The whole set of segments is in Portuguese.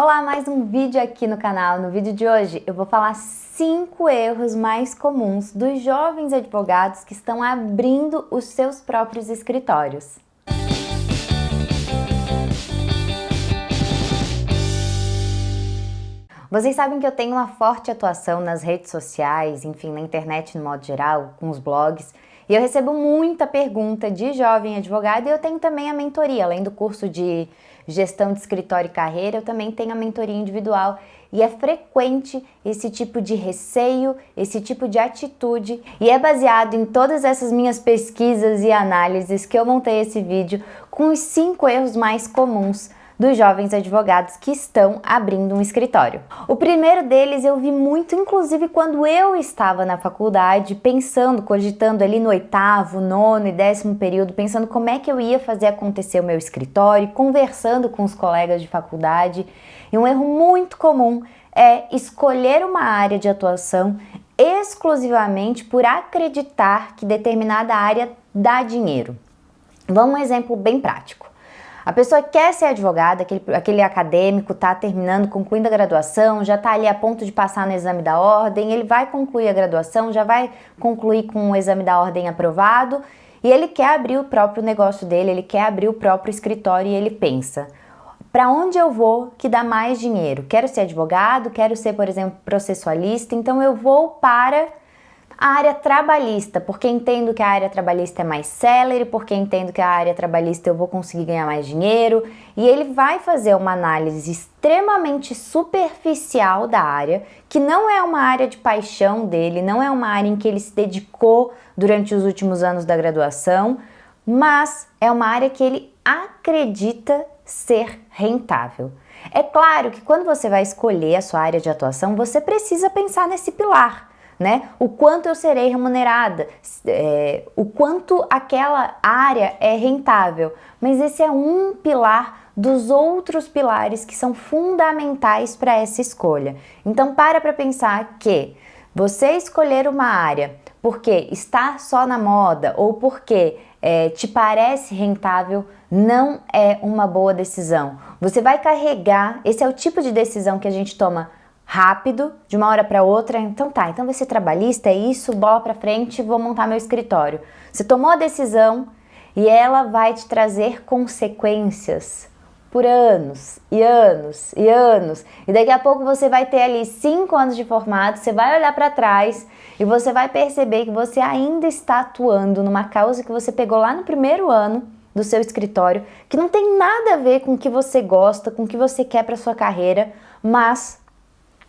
Olá, mais um vídeo aqui no canal. No vídeo de hoje eu vou falar 5 erros mais comuns dos jovens advogados que estão abrindo os seus próprios escritórios. Vocês sabem que eu tenho uma forte atuação nas redes sociais, enfim, na internet no modo geral, com os blogs, e eu recebo muita pergunta de jovem advogado e eu tenho também a mentoria, além do curso de gestão de escritório e carreira, eu também tenho a mentoria individual e é frequente esse tipo de receio, esse tipo de atitude e é baseado em todas essas minhas pesquisas e análises que eu montei esse vídeo com os 5 erros mais comuns dos jovens advogados que estão abrindo um escritório. O primeiro deles eu vi muito, inclusive quando eu estava na faculdade, pensando, cogitando ali no 8º, 9º e 10º período, pensando como é que eu ia fazer acontecer o meu escritório, conversando com os colegas de faculdade. E um erro muito comum é escolher uma área de atuação exclusivamente por acreditar que determinada área dá dinheiro. Vamos um exemplo bem prático. A pessoa quer ser advogada, aquele acadêmico está terminando, concluindo a graduação, já está ali a ponto de passar no exame da ordem, ele vai concluir a graduação, já vai concluir com o exame da ordem aprovado e ele quer abrir o próprio negócio dele, ele quer abrir o próprio escritório e ele pensa: para onde eu vou que dá mais dinheiro? Quero ser advogado, quero ser, por exemplo, processualista, então eu vou para a área trabalhista, porque entendo que a área trabalhista é mais célere, porque entendo que a área trabalhista eu vou conseguir ganhar mais dinheiro, e ele vai fazer uma análise extremamente superficial da área, que não é uma área de paixão dele, não é uma área em que ele se dedicou durante os últimos anos da graduação, mas é uma área que ele acredita ser rentável. É claro que quando você vai escolher a sua área de atuação, você precisa pensar nesse pilar, né? O quanto eu serei remunerada, o quanto aquela área é rentável. Mas esse é um pilar dos outros pilares que são fundamentais para essa escolha. Então para pensar que você escolher uma área porque está só na moda ou porque te parece rentável não é uma boa decisão. Você vai carregar, esse é o tipo de decisão que a gente toma rápido, de uma hora para outra. Então vai ser trabalhista, é isso, bola para frente, vou montar meu escritório. Você tomou a decisão e ela vai te trazer consequências por anos e anos e anos. E daqui a pouco você vai ter ali 5 anos de formado, você vai olhar para trás e você vai perceber que você ainda está atuando numa causa que você pegou lá no primeiro ano do seu escritório, que não tem nada a ver com o que você gosta, com o que você quer para sua carreira, mas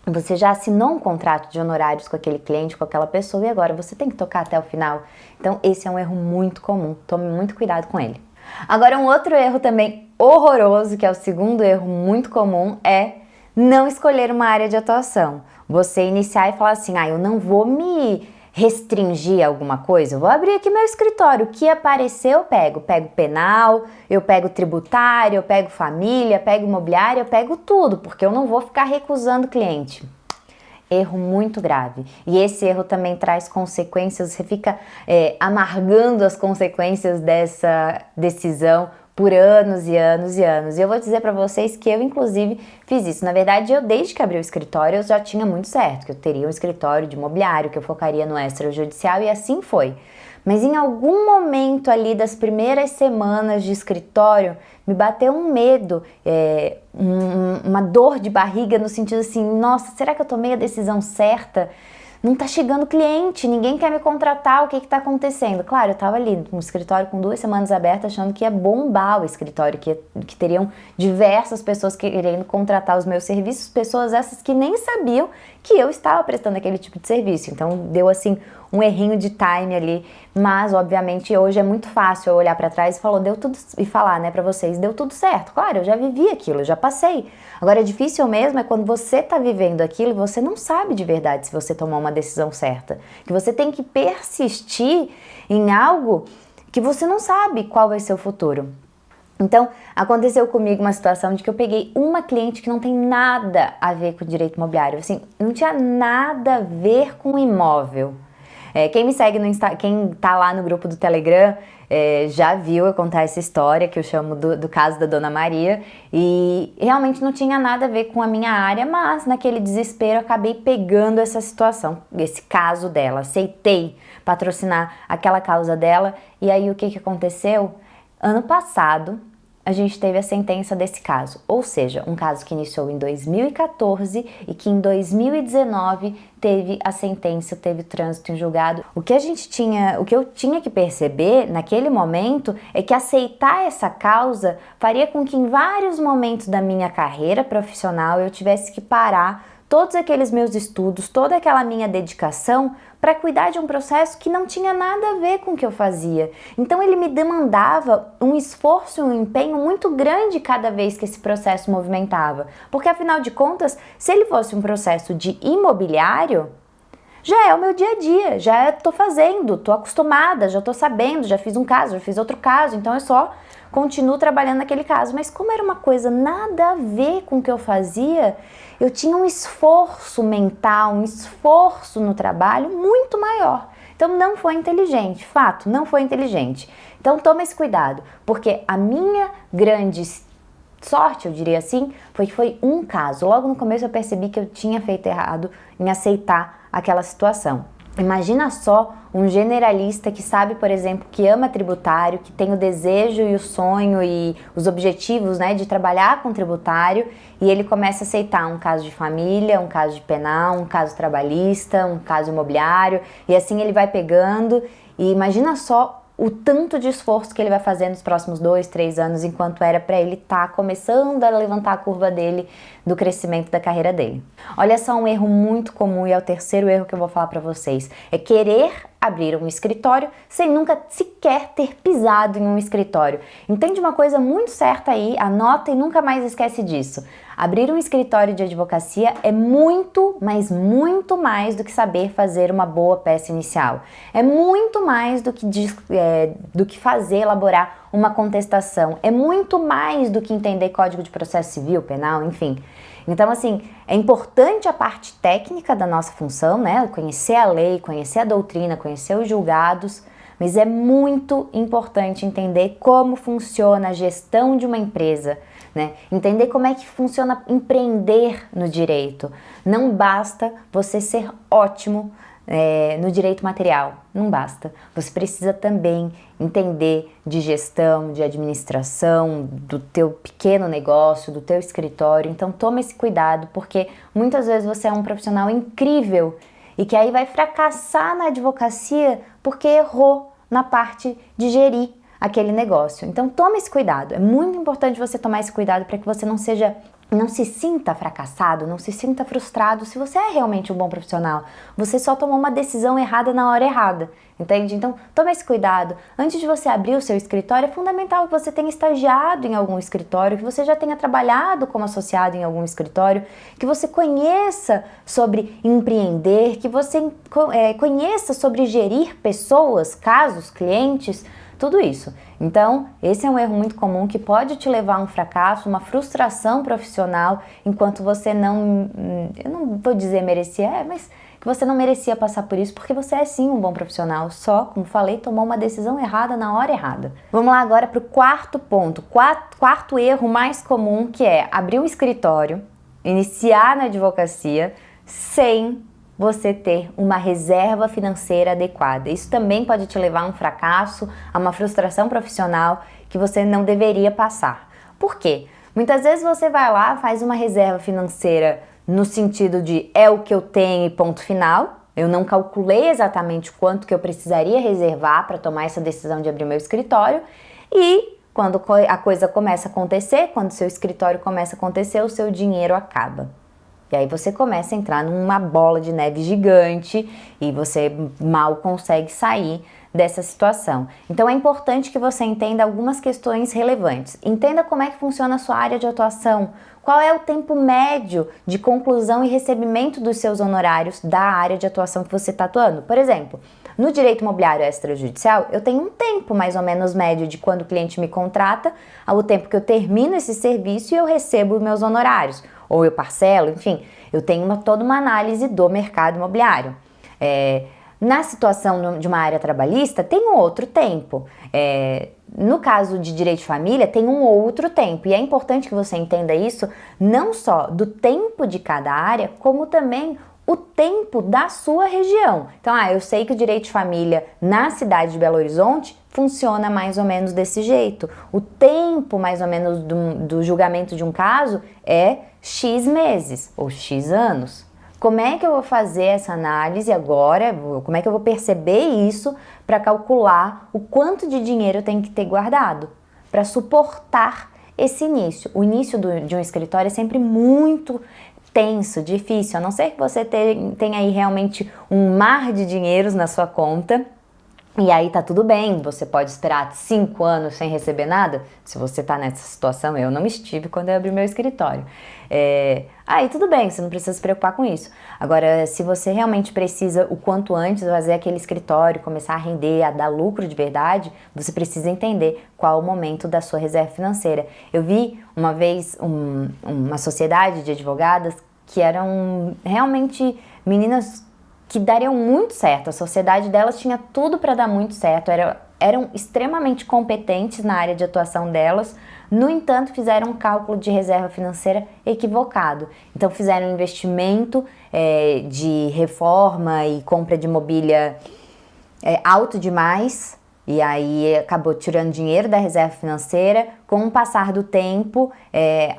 você já assinou um contrato de honorários com aquele cliente, com aquela pessoa, e agora você tem que tocar até o final. Então esse é um erro muito comum, tome muito cuidado com ele. Agora um outro erro também horroroso, que é o segundo erro muito comum, é não escolher uma área de atuação. Você iniciar e falar assim: eu não vou me restringir a alguma coisa, eu vou abrir aqui meu escritório, o que aparecer eu pego penal, eu pego tributário, eu pego família, pego imobiliário, eu pego tudo, porque eu não vou ficar recusando cliente. Erro muito grave, e esse erro também traz consequências, você fica amargando as consequências dessa decisão por anos e anos e anos. E eu vou dizer para vocês que eu, inclusive, fiz isso. Na verdade, eu desde que abri o escritório, eu já tinha muito certo, que eu teria um escritório de imobiliário, que eu focaria no extrajudicial, e assim foi. Mas em algum momento ali das primeiras semanas de escritório, me bateu um medo, uma dor de barriga no sentido assim: nossa, será que eu tomei a decisão certa? Não tá chegando cliente, ninguém quer me contratar, o que tá acontecendo? Claro, eu tava ali no escritório com 2 semanas abertas, achando que ia bombar o escritório, que teriam diversas pessoas querendo contratar os meus serviços, pessoas essas que nem sabiam que eu estava prestando aquele tipo de serviço. Então deu assim um errinho de time ali, mas obviamente hoje é muito fácil eu olhar para trás e falar, né, para vocês, deu tudo certo. Claro, eu já vivi aquilo, eu já passei. Agora, difícil mesmo é quando você tá vivendo aquilo e você não sabe de verdade se você tomou uma decisão certa, que você tem que persistir em algo que você não sabe qual vai ser o futuro. Então, aconteceu comigo uma situação de que eu peguei uma cliente que não tem nada a ver com direito imobiliário, assim, não tinha nada a ver com imóvel. Quem me segue no Insta, quem tá lá no grupo do Telegram, já viu eu contar essa história que eu chamo do caso da Dona Maria, e realmente não tinha nada a ver com a minha área, mas naquele desespero eu acabei pegando essa situação, esse caso dela, aceitei patrocinar aquela causa dela. E aí o que aconteceu? Ano passado a gente teve a sentença desse caso, ou seja, um caso que iniciou em 2014 e que em 2019 teve a sentença, teve trânsito em julgado. O que eu tinha que perceber naquele momento é que aceitar essa causa faria com que em vários momentos da minha carreira profissional eu tivesse que parar todos aqueles meus estudos, toda aquela minha dedicação para cuidar de um processo que não tinha nada a ver com o que eu fazia. Então ele me demandava um esforço e um empenho muito grande cada vez que esse processo movimentava. Porque afinal de contas, se ele fosse um processo de imobiliário, já é o meu dia a dia, já estou fazendo, estou acostumada, já estou sabendo, já fiz um caso, já fiz outro caso, então eu só continuo trabalhando naquele caso. Mas como era uma coisa nada a ver com o que eu fazia, eu tinha um esforço mental, um esforço no trabalho muito maior. Então não foi inteligente, fato, não foi inteligente. Então toma esse cuidado, porque a minha grande sorte, eu diria assim, foi um caso. Logo no começo eu percebi que eu tinha feito errado em aceitar aquela situação. Imagina só um generalista que sabe, por exemplo, que ama tributário, que tem o desejo e o sonho e os objetivos, né, de trabalhar com tributário, e ele começa a aceitar um caso de família, um caso de penal, um caso trabalhista, um caso imobiliário, e assim ele vai pegando. E imagina só o tanto de esforço que ele vai fazer nos próximos 2, 3 anos, enquanto era para ele estar começando a levantar a curva dele, do crescimento da carreira dele. Olha só, um erro muito comum, e é o terceiro erro que eu vou falar para vocês, é querer abrir um escritório sem nunca sequer ter pisado em um escritório. Entende uma coisa muito certa aí, anota e nunca mais esquece disso. Abrir um escritório de advocacia é muito, mas muito mais do que saber fazer uma boa peça inicial. É muito mais do que fazer, elaborar uma contestação. É muito mais do que entender Código de Processo Civil, Penal, enfim. Então, assim, é importante a parte técnica da nossa função, né? Conhecer a lei, conhecer a doutrina, conhecer os julgados, mas é muito importante entender como funciona a gestão de uma empresa, né? Entender como é que funciona empreender no direito. Não basta você ser ótimo no direito material, não basta. Você precisa também entender de gestão, de administração, do teu pequeno negócio, do teu escritório. Então toma esse cuidado, porque muitas vezes você é um profissional incrível e que aí vai fracassar na advocacia porque errou na parte de gerir aquele negócio. Então toma esse cuidado, é muito importante você tomar esse cuidado para que você não se sinta fracassado, não se sinta frustrado se você é realmente um bom profissional. Você só tomou uma decisão errada na hora errada, entende? Então toma esse cuidado. Antes de você abrir o seu escritório, é fundamental que você tenha estagiado em algum escritório, que você já tenha trabalhado como associado em algum escritório, que você conheça sobre empreender, que você conheça sobre gerir pessoas, casos, clientes, tudo isso. Então, esse é um erro muito comum que pode te levar a um fracasso, uma frustração profissional, enquanto você não, eu não vou dizer merecia, mas que você não merecia passar por isso, porque você é sim um bom profissional, só, como falei, tomou uma decisão errada na hora errada. Vamos lá agora para o quarto ponto, quarto erro mais comum, que é abrir um escritório, iniciar na advocacia, sem você ter uma reserva financeira adequada. Isso também pode te levar a um fracasso, a uma frustração profissional que você não deveria passar. Por quê? Muitas vezes você vai lá, faz uma reserva financeira no sentido de é o que eu tenho e ponto final. Eu não calculei exatamente quanto que eu precisaria reservar para tomar essa decisão de abrir meu escritório, e quando a coisa começa a acontecer, quando seu escritório começa a acontecer, o seu dinheiro acaba. E aí você começa a entrar numa bola de neve gigante e você mal consegue sair dessa situação. Então é importante que você entenda algumas questões relevantes. Entenda como é que funciona a sua área de atuação, qual é o tempo médio de conclusão e recebimento dos seus honorários da área de atuação que você está atuando. Por exemplo, no direito imobiliário extrajudicial, eu tenho um tempo mais ou menos médio de quando o cliente me contrata, ao tempo que eu termino esse serviço e eu recebo os meus honorários, ou eu parcelo, enfim, eu tenho toda uma análise do mercado imobiliário. Na situação de uma área trabalhista, tem um outro tempo. No caso de direito de família, tem um outro tempo. E é importante que você entenda isso, não só do tempo de cada área, como também o tempo da sua região. Então, eu sei que o direito de família na cidade de Belo Horizonte funciona mais ou menos desse jeito. O tempo, mais ou menos, do julgamento de um caso é X meses ou X anos. Como é que eu vou fazer essa análise agora? Como é que eu vou perceber isso para calcular o quanto de dinheiro eu tenho que ter guardado para suportar esse início? O início de um escritório é sempre muito tenso, difícil, a não ser que você tenha aí realmente um mar de dinheiros na sua conta. E aí tá tudo bem, você pode esperar 5 anos sem receber nada. Se você tá nessa situação, eu não estive quando eu abri meu escritório. Aí tudo bem, você não precisa se preocupar com isso. Agora, se você realmente precisa o quanto antes fazer aquele escritório, começar a render, a dar lucro de verdade, você precisa entender qual o momento da sua reserva financeira. Eu vi uma vez uma sociedade de advogadas que eram realmente meninas que dariam muito certo, a sociedade delas tinha tudo para dar muito certo, eram extremamente competentes na área de atuação delas, no entanto fizeram um cálculo de reserva financeira equivocado. Então fizeram um investimento de reforma e compra de mobília alto demais, e aí acabou tirando dinheiro da reserva financeira. Com o passar do tempo,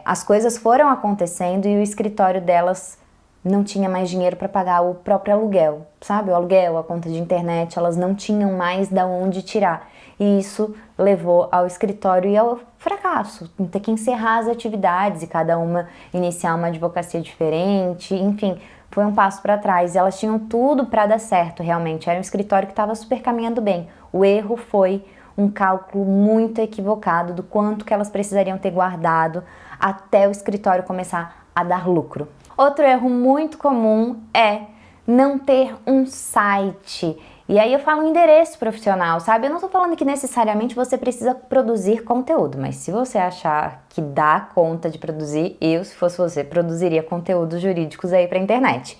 as coisas foram acontecendo e o escritório delas não tinha mais dinheiro para pagar o próprio aluguel, sabe? O aluguel, a conta de internet, elas não tinham mais da onde tirar. E isso levou ao escritório e ao fracasso, ter que encerrar as atividades e cada uma iniciar uma advocacia diferente, enfim, foi um passo para trás. E elas tinham tudo para dar certo, realmente. Era um escritório que estava super caminhando bem. O erro foi um cálculo muito equivocado do quanto que elas precisariam ter guardado até o escritório começar a dar lucro. Outro erro muito comum é não ter um site. E aí eu falo endereço profissional, sabe? Eu não tô falando que necessariamente você precisa produzir conteúdo, mas se você achar que dá conta de produzir, eu, se fosse você, produziria conteúdos jurídicos aí pra internet.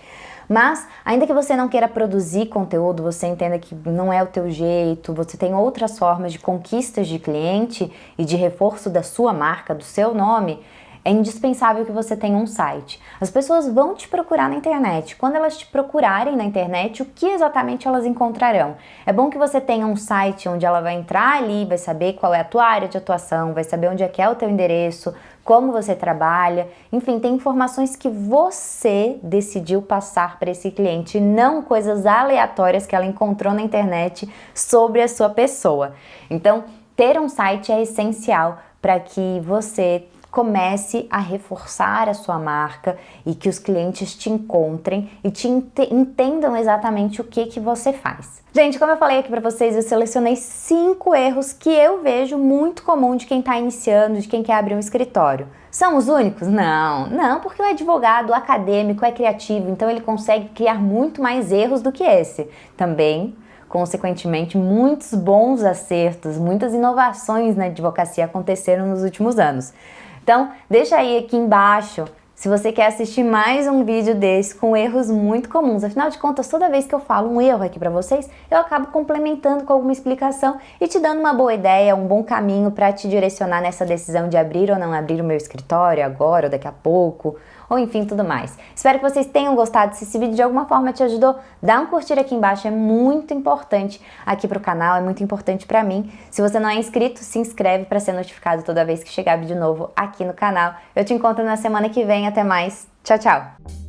Mas, ainda que você não queira produzir conteúdo, você entenda que não é o teu jeito, você tem outras formas de conquistas de cliente e de reforço da sua marca, do seu nome, é indispensável que você tenha um site. As pessoas vão te procurar na internet. Quando elas te procurarem na internet, o que exatamente elas encontrarão? É bom que você tenha um site onde ela vai entrar ali, vai saber qual é a tua área de atuação, vai saber onde é que é o teu endereço, como você trabalha, enfim, tem informações que você decidiu passar para esse cliente, não coisas aleatórias que ela encontrou na internet sobre a sua pessoa. Então, ter um site é essencial para que você comece a reforçar a sua marca e que os clientes te encontrem e te entendam exatamente o que você faz. Gente, como eu falei aqui para vocês, eu selecionei 5 erros que eu vejo muito comum de quem está iniciando, de quem quer abrir um escritório. São os únicos? Não, porque o advogado, o acadêmico é criativo, então ele consegue criar muito mais erros do que esse. Também, consequentemente, muitos bons acertos, muitas inovações na advocacia aconteceram nos últimos anos. Então, deixa aí aqui embaixo se você quer assistir mais um vídeo desse com erros muito comuns. Afinal de contas, toda vez que eu falo um erro aqui para vocês, eu acabo complementando com alguma explicação e te dando uma boa ideia, um bom caminho para te direcionar nessa decisão de abrir ou não abrir o meu escritório agora ou daqui a pouco, ou enfim, tudo mais. Espero que vocês tenham gostado. Se esse vídeo de alguma forma te ajudou, dá um curtir aqui embaixo, é muito importante aqui pro canal, é muito importante pra mim. Se você não é inscrito, se inscreve para ser notificado toda vez que chegar vídeo novo aqui no canal. Eu te encontro na semana que vem, até mais, tchau, tchau!